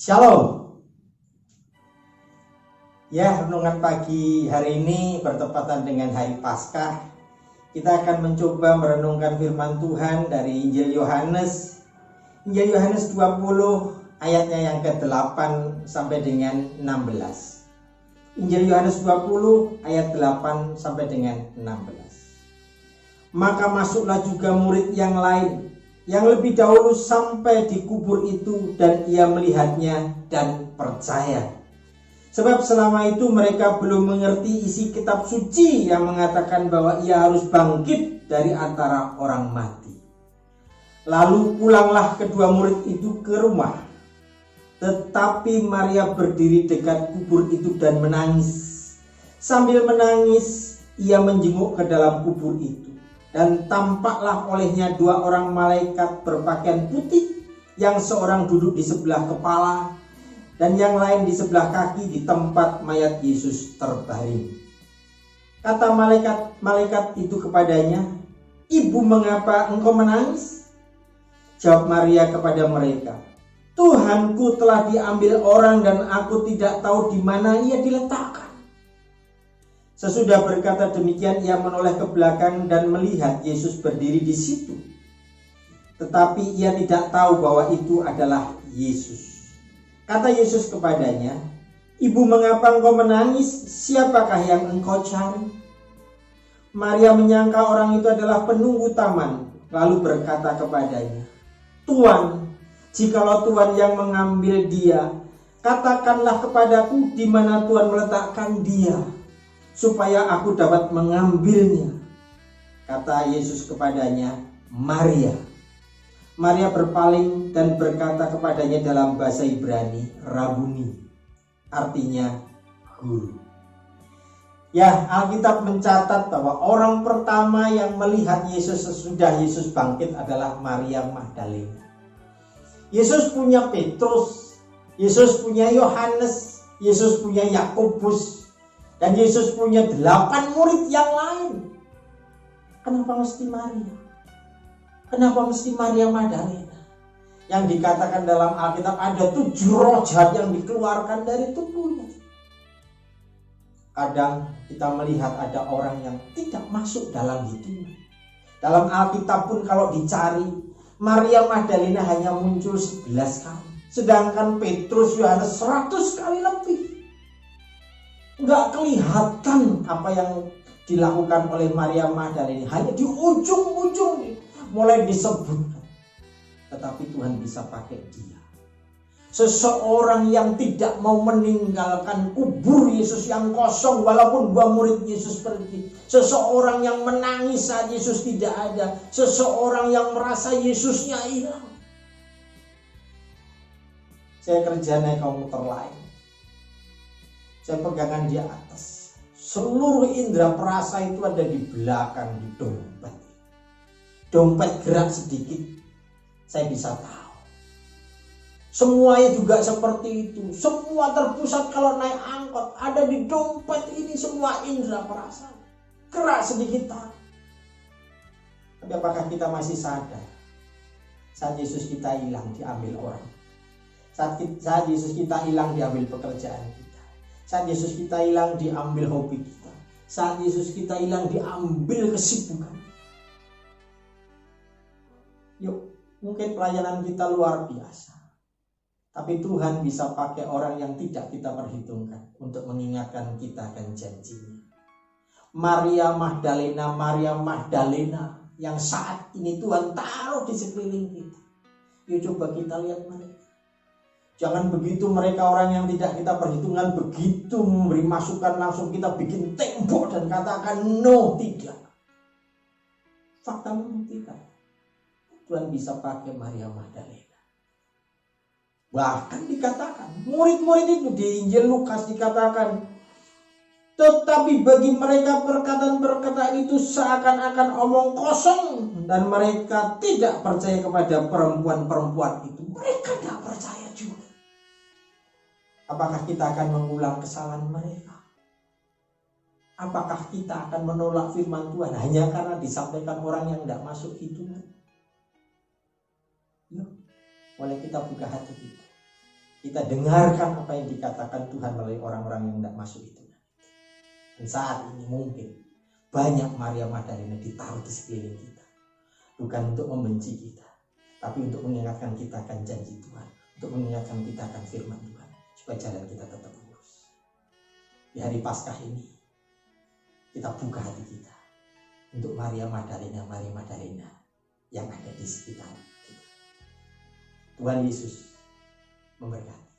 Shalom. Ya, renungan pagi hari ini bertepatan dengan hari Paskah. Kita akan mencoba merenungkan firman Tuhan dari Injil Yohanes. Injil Yohanes 20 ayatnya yang ke-8 sampai dengan 16. Injil Yohanes 20 ayat 8 sampai dengan 16. Maka masuklah juga murid yang lain yang lebih dahulu sampai di kubur itu, dan ia melihatnya dan percaya. Sebab selama itu mereka belum mengerti isi kitab suci yang mengatakan bahwa ia harus bangkit dari antara orang mati. Lalu pulanglah kedua murid itu ke rumah. Tetapi Maria berdiri dekat kubur itu dan menangis. Sambil menangis, ia menjenguk ke dalam kubur itu. Dan tampaklah olehnya dua orang malaikat berpakaian putih, yang seorang duduk di sebelah kepala dan yang lain di sebelah kaki di tempat mayat Yesus terbaring. Kata malaikat itu kepadanya, "Ibu, mengapa engkau menangis?" Jawab Maria kepada mereka, "Tuhanku telah diambil orang dan aku tidak tahu di mana ia diletakkan." Sesudah berkata demikian, ia menoleh ke belakang dan melihat Yesus berdiri di situ. Tetapi ia tidak tahu bahwa itu adalah Yesus. Kata Yesus kepadanya, "Ibu, mengapa engkau menangis? Siapakah yang engkau cari?" Maria menyangka orang itu adalah penunggu taman, lalu berkata kepadanya, "Tuan, jikalau Tuhan yang mengambil dia, katakanlah kepadaku di mana Tuhan meletakkan dia, supaya aku dapat mengambilnya." Kata Yesus kepadanya, "Maria." Maria berpaling dan berkata kepadanya dalam bahasa Ibrani, "Rabuni," artinya guru. Ya, Alkitab mencatat bahwa orang pertama yang melihat Yesus sesudah Yesus bangkit adalah Maria Magdalena. Yesus punya Petrus, Yesus punya Yohanes, Yesus punya Yakobus, dan Yesus punya 8 murid yang lain. Kenapa mesti Maria? Kenapa mesti Maria Magdalena? Yang dikatakan dalam Alkitab ada 7 roh jahat yang dikeluarkan dari tubuhnya. Kadang kita melihat ada orang yang tidak masuk dalam hidupnya. Dalam Alkitab pun kalau dicari, Maria Magdalena hanya muncul 11 kali. Sedangkan Petrus, Yohanes 100 kali lebih. Nggak kelihatan apa yang dilakukan oleh Maria Magdalena, hanya di ujung-ujung mulai disebutkan. Tetapi Tuhan bisa pakai dia. Seseorang yang tidak mau meninggalkan kubur Yesus yang kosong walaupun 2 murid Yesus pergi. Seseorang yang menangis saat Yesus tidak ada. Seseorang yang merasa Yesusnya hilang. Saya kerja naik komuter lain. Saya pegangan di atas. Seluruh indera perasa itu ada di belakang, di dompet. Dompet gerak sedikit, saya bisa tahu. Semuanya juga seperti itu. Semua terpusat kalau naik angkot. Ada di dompet ini semua indera perasa. Gerak sedikit tahu. Tapi apakah kita masih sadar? Saat Yesus kita hilang, diambil orang. Saat Yesus kita hilang, diambil pekerjaan kita. Saat Yesus kita hilang, diambil hobi kita. Saat Yesus kita hilang, diambil kesibukan. Yuk, mungkin pelayanan kita luar biasa. Tapi Tuhan bisa pakai orang yang tidak kita perhitungkan untuk mengingatkan kita akan janjinya. Maria Magdalena yang saat ini Tuhan taruh di sekeliling kita. Yuk coba kita lihat mereka. Jangan begitu mereka orang yang tidak kita perhitungkan, begitu memberi masukan langsung kita bikin tembok dan katakan no, tidak. Fakta membuktikan Tuhan bisa pakai Maria Magdalena. Bahkan dikatakan murid-murid itu di Injil Lukas dikatakan, tetapi bagi mereka perkataan-perkataan itu seakan-akan omong kosong, dan mereka tidak percaya kepada perempuan-perempuan itu. Mereka tidak percaya juga. Apakah kita akan mengulang kesalahan mereka? Apakah kita akan menolak firman Tuhan hanya karena disampaikan orang yang tidak masuk hitungan? Yuk, boleh kita buka hati kita. kita dengarkan apa yang dikatakan Tuhan melalui orang-orang yang tidak masuk itu. Dan saat ini mungkin banyak Maria Magdalena ditaruh di sekeliling kita. Bukan untuk membenci kita, tapi untuk mengingatkan kita akan janji Tuhan. Untuk mengingatkan kita akan firman Tuhan. Supaya jalan kita tetap lurus. Di hari Paskah ini, kita buka hati kita untuk Maria Magdalena yang ada di sekitar kita. Tuhan Yesus memberkati.